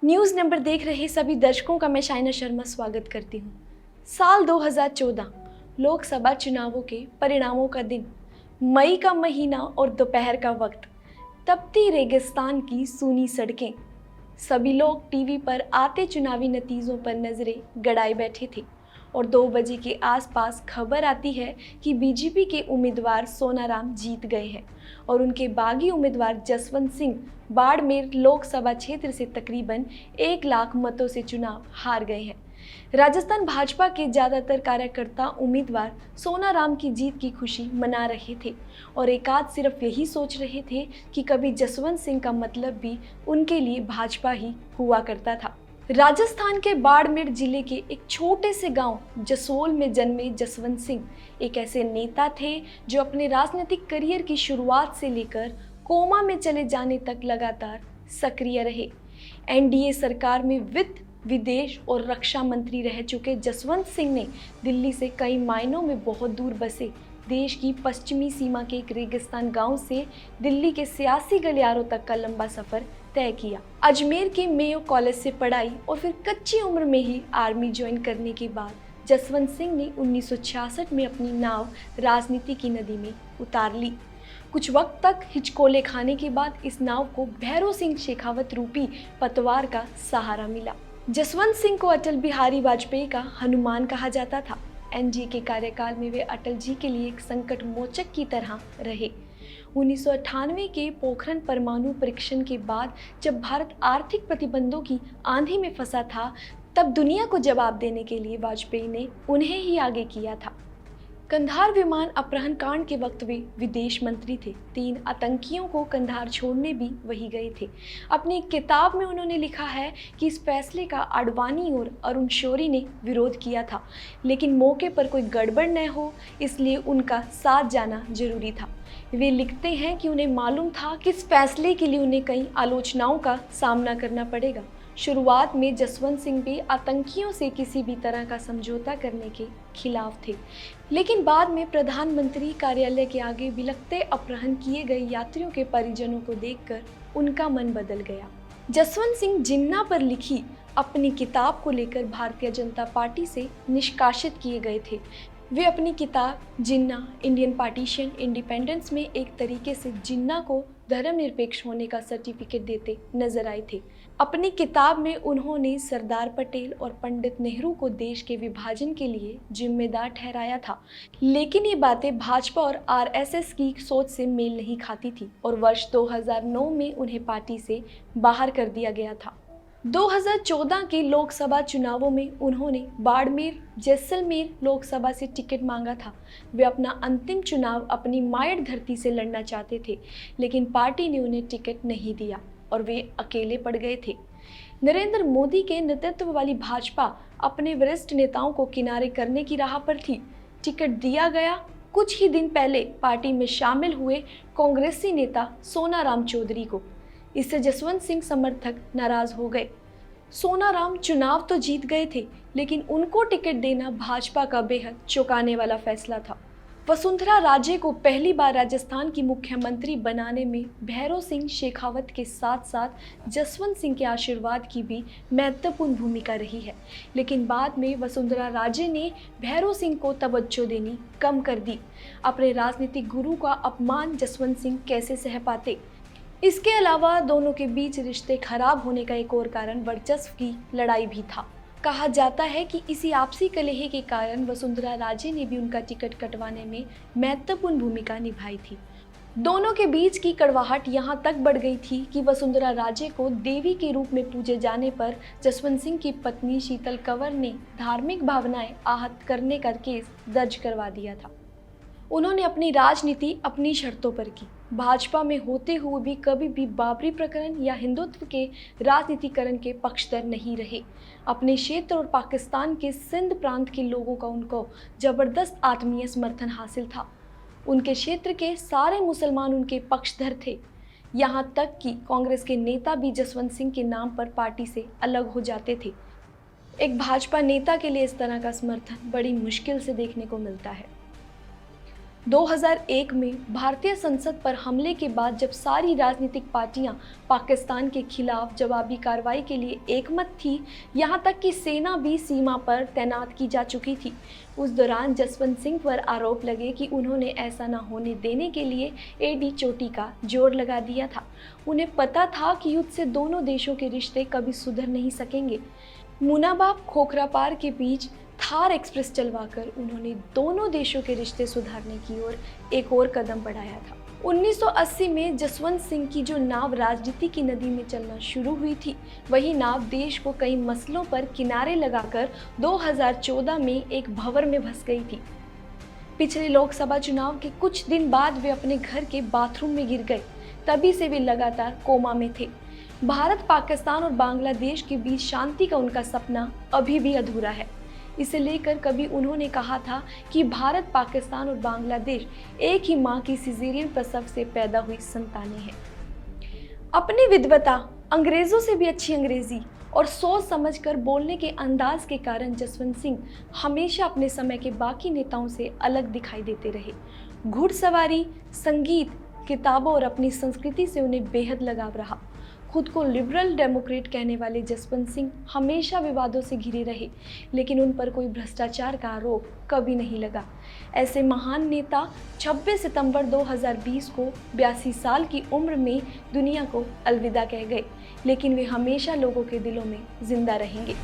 News number देख रहे सभी दर्शकों का मैं शाइना शर्मा स्वागत करती हूँ। साल 2014 लोकसभा चुनावों के परिणामों का दिन, मई का महीना और दोपहर का वक्त, तपती रेगिस्तान की सूनी सड़कें। सभी लोग टीवी पर आते चुनावी नतीजों पर नजरें गड़ाए बैठे थे और 2 बजे के आसपास खबर आती है कि बीजेपी के उम्मीदवार सोनाराम जीत गए हैं और उनके बागी उम्मीदवार जसवंत सिंह बाड़मेर लोकसभा क्षेत्र से तकरीबन 1 लाख मतों से चुनाव हार गए हैं। राजस्थान भाजपा के ज़्यादातर कार्यकर्ता उम्मीदवार सोनाराम की जीत की खुशी मना रहे थे और एकाध सिर्फ यही सोच रहे थे कि कभी जसवंत सिंह का मतलब भी उनके लिए भाजपा ही हुआ करता था। राजस्थान के बाड़मेर जिले के एक छोटे से गांव जसोल में जन्मे जसवंत सिंह एक ऐसे नेता थे जो अपने राजनीतिक करियर की शुरुआत से लेकर कोमा में चले जाने तक लगातार सक्रिय रहे। एनडीए सरकार में वित्त, विदेश और रक्षा मंत्री रह चुके जसवंत सिंह ने दिल्ली से कई मायनों में बहुत दूर बसे देश की पश्चिमी सीमा के एक रेगिस्तान गांव से दिल्ली के सियासी गलियारों तक का लंबा सफर तय किया। अजमेर के मेयो कॉलेज से पढ़ाई और फिर कच्ची उम्र में ही आर्मी ज्वाइन करने के बाद जसवंत सिंह ने 1966 में अपनी नाव राजनीति की नदी में उतार ली। कुछ वक्त तक हिचकोले खाने के बाद इस नाव को भैरों सिंह शेखावत रूपी पतवार का सहारा मिला। जसवंत सिंह को अटल बिहारी वाजपेयी का हनुमान कहा जाता था। एनडीए के कार्यकाल में वे अटल जी के लिए एक संकट मोचक की तरह रहे। 1998 के पोखरण परमाणु परीक्षण के बाद जब भारत आर्थिक प्रतिबंधों की आंधी में फंसा था, तब दुनिया को जवाब देने के लिए वाजपेयी ने उन्हें ही आगे किया था। कंधार विमान अपहरण कांड के वक्त वे विदेश मंत्री थे। 3 आतंकियों को कंधार छोड़ने भी वही गए थे। अपनी किताब में उन्होंने लिखा है कि इस फैसले का आडवाणी और अरुण शौरी ने विरोध किया था, लेकिन मौके पर कोई गड़बड़ न हो इसलिए उनका साथ जाना जरूरी था। वे लिखते हैं कि उन्हें मालूम था कि इस फैसले के लिए उन्हें कई आलोचनाओं का सामना करना पड़ेगा। शुरुआत में जसवंत सिंह भी आतंकियों से किसी भी तरह का समझौता करने के खिलाफ थे, लेकिन बाद में प्रधानमंत्री कार्यालय के आगे बिलखते अपहरण किए गए यात्रियों के परिजनों को देखकर उनका मन बदल गया। जसवंत सिंह जिन्ना पर लिखी अपनी किताब को लेकर भारतीय जनता पार्टी से निष्कासित किए गए थे। वे अपनी किताब जिन्ना इंडियन पार्टीशन इंडिपेंडेंस में एक तरीके से जिन्ना को धर्मनिरपेक्ष होने का सर्टिफिकेट देते नजर आए थे। अपनी किताब में उन्होंने सरदार पटेल और पंडित नेहरू को देश के विभाजन के लिए जिम्मेदार ठहराया था, लेकिन ये बातें भाजपा और आरएसएस की सोच से मेल नहीं खाती थी और वर्ष 2009 में उन्हें पार्टी से बाहर कर दिया गया था। 2014 के लोकसभा चुनावों में उन्होंने बाड़मेर जैसलमेर लोकसभा से टिकट मांगा था। वे अपना अंतिम चुनाव अपनी मायड़ धरती से लड़ना चाहते थे, लेकिन पार्टी ने उन्हें टिकट नहीं दिया और वे अकेले पड़ गए थे। नरेंद्र मोदी के नेतृत्व वाली भाजपा अपने वरिष्ठ नेताओं को किनारे करने की राह पर थी। टिकट दिया गया। कुछ ही दिन पहले पार्टी में शामिल हुए कांग्रेसी नेता सोनाराम चौधरी को। इससे जसवंत सिंह समर्थक नाराज हो गए। सोनाराम चुनाव तो जीत गए थे, लेकिन उनको टिकट देना भाजपा का बेहद चौंकाने वाला फैसला था। वसुंधरा राजे को पहली बार राजस्थान की मुख्यमंत्री बनाने में भैरों सिंह शेखावत के साथ साथ जसवंत सिंह के आशीर्वाद की भी महत्वपूर्ण भूमिका रही है, लेकिन बाद में वसुंधरा राजे ने भैरों सिंह को तवज्जो देनी कम कर दी। अपने राजनीतिक गुरु का अपमान जसवंत सिंह कैसे सह पाते? इसके अलावा दोनों के बीच रिश्ते खराब होने का एक और कारण वर्चस्व की लड़ाई भी था। कहा जाता है कि इसी आपसी कलह के कारण वसुंधरा राजे ने भी उनका टिकट कटवाने में महत्वपूर्ण भूमिका निभाई थी। दोनों के बीच की कड़वाहट यहाँ तक बढ़ गई थी कि वसुंधरा राजे को देवी के रूप में पूजे जाने पर जसवंत सिंह की पत्नी शीतल कंवर ने धार्मिक भावनाएं आहत करने का केस दर्ज करवा दिया था। उन्होंने अपनी राजनीति अपनी शर्तों पर की। भाजपा में होते हुए भी कभी भी बाबरी प्रकरण या हिंदुत्व के राजनीतिकरण के पक्षधर नहीं रहे। अपने क्षेत्र और पाकिस्तान के सिंध प्रांत के लोगों का उनको जबरदस्त आत्मीय समर्थन हासिल था। उनके क्षेत्र के सारे मुसलमान उनके पक्षधर थे। यहाँ तक कि कांग्रेस के नेता भी जसवंत सिंह के नाम पर पार्टी से अलग हो जाते थे। एक भाजपा नेता के लिए इस तरह का समर्थन बड़ी मुश्किल से देखने को मिलता है। 2001 में भारतीय संसद पर हमले के बाद जब सारी राजनीतिक पार्टियां पाकिस्तान के खिलाफ जवाबी कार्रवाई के लिए एकमत थी, यहां तक कि सेना भी सीमा पर तैनात की जा चुकी थी, उस दौरान जसवंत सिंह पर आरोप लगे कि उन्होंने ऐसा न होने देने के लिए एडी चोटी का जोर लगा दिया था। उन्हें पता था कि युद्ध से दोनों देशों के रिश्ते कभी सुधर नहीं सकेंगे। मुनाबाब खोखरापार के बीच थार एक्सप्रेस चलवाकर उन्होंने दोनों देशों के रिश्ते सुधारने की ओर एक और कदम बढ़ाया था। 1980 में जसवंत सिंह की जो नाव राजनीति की नदी में चलना शुरू हुई थी, वही नाव देश को कई मसलों पर किनारे लगाकर 2014 में एक भंवर में फंस गई थी। पिछले लोकसभा चुनाव के कुछ दिन बाद वे अपने घर के बाथरूम में गिर गए। तभी से वे लगातार कोमा में थे। भारत, पाकिस्तान और बांग्लादेश के बीच शांति का उनका सपना अभी भी अधूरा है। इसे लेकर कभी उन्होंने कहा था कि भारत, पाकिस्तान और बांग्लादेश एक ही मां की सिजेरियन प्रसव से पैदा हुई संतानें हैं। अपनी विद्वता, अंग्रेजों से भी अच्छी अंग्रेजी और सोच समझकर बोलने के अंदाज के कारण जसवंत सिंह हमेशा अपने समय के बाकी नेताओं से अलग दिखाई देते रहे। घुड़सवारी, संगीत, किताबों और अपनी संस्कृति से उन्हें बेहद लगाव रहा। खुद को लिबरल डेमोक्रेट कहने वाले जसवंत सिंह हमेशा विवादों से घिरे रहे, लेकिन उन पर कोई भ्रष्टाचार का आरोप कभी नहीं लगा। ऐसे महान नेता 26 सितंबर 2020 को 82 साल की उम्र में दुनिया को अलविदा कह गए, लेकिन वे हमेशा लोगों के दिलों में जिंदा रहेंगे।